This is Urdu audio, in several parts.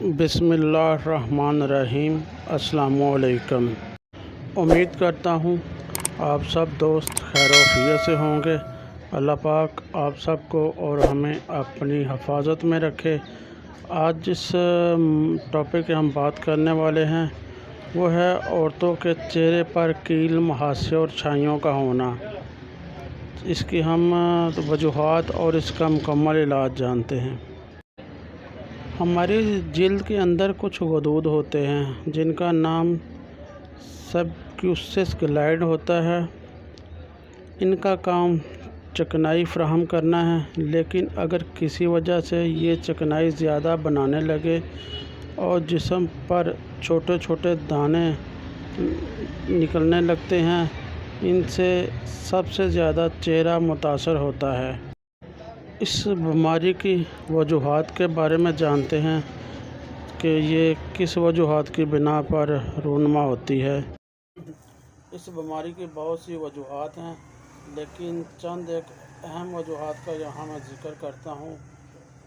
بسم اللہ الرحمن الرحیم۔ السلام علیکم۔ امید کرتا ہوں آپ سب دوست خیر و عافیت سے ہوں گے۔ اللہ پاک آپ سب کو اور ہمیں اپنی حفاظت میں رکھے۔ آج جس ٹاپک کی ہم بات کرنے والے ہیں وہ ہے عورتوں کے چہرے پر کیل، مہاسے اور چھائیوں کا ہونا۔ اس کی ہم وجوہات اور اس کا مکمل علاج جانتے ہیں۔ ہماری جلد کے اندر کچھ غدود ہوتے ہیں جن کا نام سبکیوسس گلینڈ ہوتا ہے۔ ان کا کام چکنائی فراہم کرنا ہے، لیکن اگر کسی وجہ سے یہ چکنائی زیادہ بنانے لگے اور جسم پر چھوٹے چھوٹے دانے نکلنے لگتے ہیں، ان سے سب سے زیادہ چہرہ متاثر ہوتا ہے۔ اس بیماری کی وجوہات کے بارے میں جانتے ہیں کہ یہ کس وجوہات کی بنا پر رونما ہوتی ہے۔ اس بیماری کی بہت سی وجوہات ہیں، لیکن چند ایک اہم وجوہات کا یہاں میں ذکر کرتا ہوں،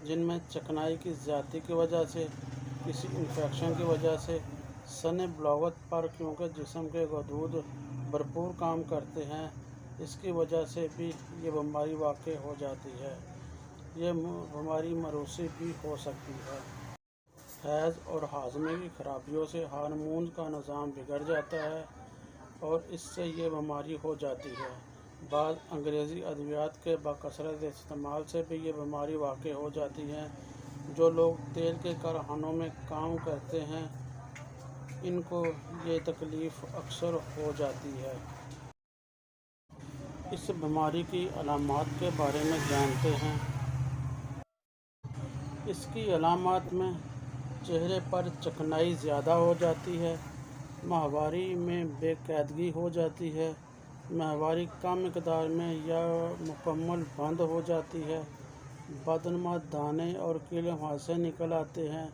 جن میں چکنائی کی زیادتی کی وجہ سے، کسی انفیکشن کی وجہ سے، سن بلاوت پر کیونکہ جسم کے غدود بھرپور کام کرتے ہیں، اس کی وجہ سے بھی یہ بیماری واقع ہو جاتی ہے۔ یہ بیماری موروثی بھی ہو سکتی ہے۔ حیض اور ہاضمے کی خرابیوں سے ہارمونز کا نظام بگڑ جاتا ہے اور اس سے یہ بیماری ہو جاتی ہے۔ بعض انگریزی ادویات کے بکثرت استعمال سے بھی یہ بیماری واقع ہو جاتی ہے۔ جو لوگ تیل کے کارخانوں میں کام کرتے ہیں، ان کو یہ تکلیف اکثر ہو جاتی ہے۔ اس بیماری کی علامات کے بارے میں جانتے ہیں۔ اس کی علامات میں چہرے پر چکنائی زیادہ ہو جاتی ہے، ماہواری میں بے قاعدگی ہو جاتی ہے، ماہواری کم مقدار میں یا مکمل بند ہو جاتی ہے، بدنما دانے اور کیل مہاسے نکل آتے ہیں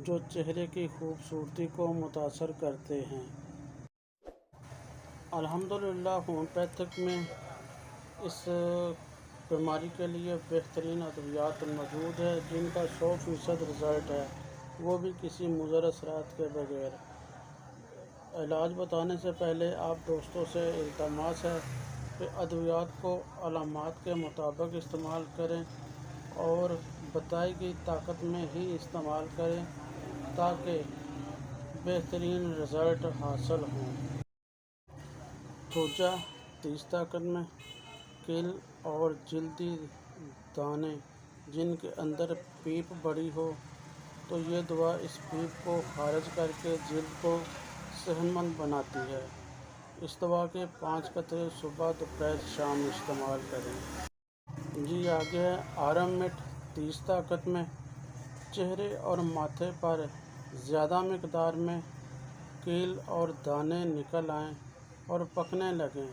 جو چہرے کی خوبصورتی کو متاثر کرتے ہیں۔ الحمدللہ ہومیوپیتھک میں اس بیماری کے لیے بہترین ادویات موجود ہیں جن کا 100% رزلٹ ہے، وہ بھی کسی مضر اثرات کے بغیر۔ علاج بتانے سے پہلے آپ دوستوں سے التماس ہے کہ ادویات کو علامات کے مطابق استعمال کریں اور بتائی گئی طاقت میں ہی استعمال کریں تاکہ بہترین رزلٹ حاصل ہوں۔ توجہ تیز طاقت میں کیل اور جلدی دانے جن کے اندر پیپ بڑی ہو، تو یہ دوا اس پیپ کو خارج کر کے جلد کو صحت مند بناتی ہے۔ اس دوا کے 5 قطرے صبح، دوپہر، شام استعمال کریں۔ جی آگے ہے آرامٹ تیز طاقت میں چہرے اور ماتھے پر زیادہ مقدار میں کیل اور دانے نکل آئیں اور پکنے لگیں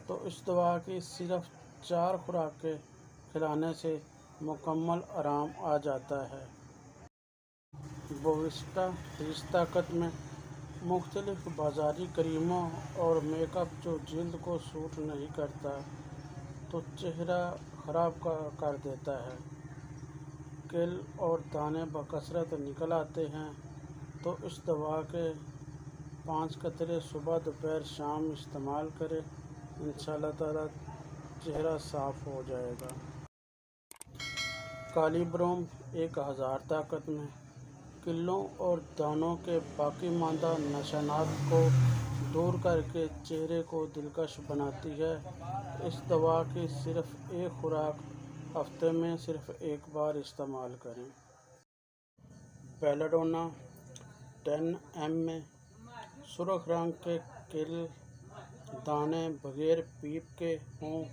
تو اس دوا کی صرف 4 خوراکیں کھلانے سے مکمل آرام آ جاتا ہے۔ بوویسٹا تیز طاقت میں مختلف بازاری کریموں اور میک اپ جو جلد کو سوٹ نہیں کرتا تو چہرہ خراب کر دیتا ہے۔ کیل اور دانے بکثرت نکل آتے ہیں تو اس دوا کے 5 قطرے صبح، دوپہر، شام استعمال کریں، انشاءاللہ تعالی چہرہ صاف ہو جائے گا۔ کالی بروم 1000 طاقت میں کیلوں اور دانوں کے باقی ماندہ نشانات کو دور کر کے چہرے کو دلکش بناتی ہے۔ اس دوا کی صرف ایک خوراک ہفتے میں صرف ایک بار استعمال کریں۔ بیلاڈونا 10 mg سرخ رنگ کے کیل دانے بغیر پیپ کے ہوں،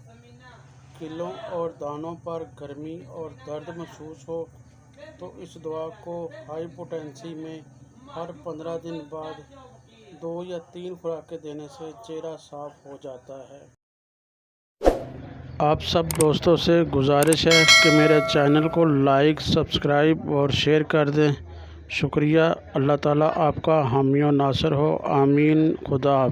کیلوں اور دانوں پر گرمی اور درد محسوس ہو تو اس دوا کو ہائی پوٹینسی میں ہر 15 دن بعد 2 یا 3 خوراکیں دینے سے چہرہ صاف ہو جاتا ہے۔ آپ سب دوستوں سے گزارش ہے کہ میرے چینل کو لائک، سبسکرائب اور شیئر کر دیں۔ شکریہ۔ اللہ تعالیٰ آپ کا حامی و ناصر ہو۔ آمین۔ خدا حافظ۔